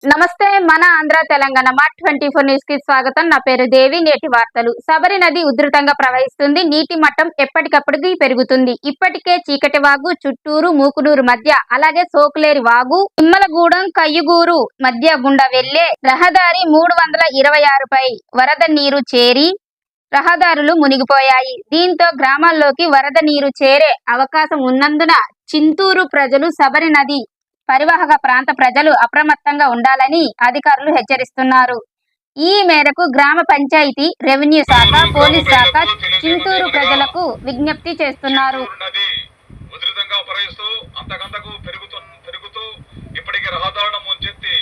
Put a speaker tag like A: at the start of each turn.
A: నమస్తే. మన Andhra Telangana mart 24 news కి స్వాగతం. నా పేరు దేవి. నేటి వార్తలు. శబరి నది ఉధృతంగా ప్రవహిస్తుంది. నీటి మట్టం ఎప్పటికప్పటికి పెరుగుతుంది. ఇప్పటికే చీకటి వాగు, చుట్టూరు, మూకునూరు మధ్య, అలాగే సోకులేరి వాగు, తిమ్మలగూడెం, కయ్యూగూరు మధ్య గుండా వెళ్లే రహదారి 326 పై వరద నీరు చేరి రహదారులు మునిగిపోయాయి. దీంతో గ్రామాల్లోకి వరద నీరు చేరే అవకాశం ఉన్నందున చింతూరు ప్రజలు, శబరి నది పరివాహక ప్రాంత ప్రజలు అప్రమత్తంగా ఉండాలని అధికారులు హెచ్చరిస్తున్నారు. ఈ మేరకు గ్రామ పంచాయతీ, రెవెన్యూ శాఖ, పోలీస్ శాఖ చింతూరు ప్రజలకు విజ్ఞప్తి చేస్తున్నారు.
B: ఉధృతంగా ప్రవహిస్తూ అంతకంతకు పెరుగుతూ ఇప్పటికే రహదారులను ముంచెత్తి